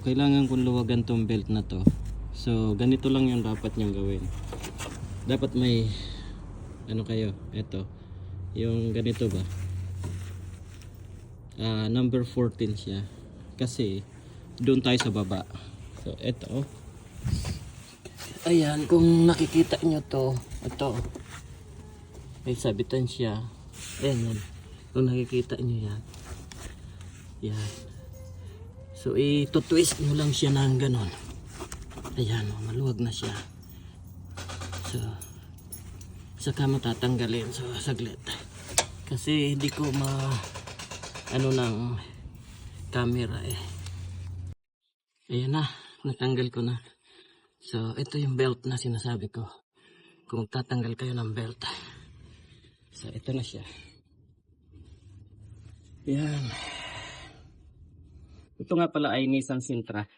Kailangan kong luwagan tong belt na to. So ganito lang yung dapat nyong gawin. Dapat may ano kayo, eto yung ganito ba, number 14 siya kasi doon tayo sa baba. So eto, ayan, kung nakikita nyo to, ito may sabitan siya. Ayan yan, kung nakikita nyo yan, yan. So ito-twist nyo lang siya ng ganon. Ayan, maluwag na siya. So saka matatanggalin. So saglit kasi hindi ko ano ng camera eh. Ayan na, natanggal ko na. So ito yung belt na sinasabi ko, kung tatanggal kayo ng belt. So ito na siya. Yan. Ito nga pala ay Nissan Sentra.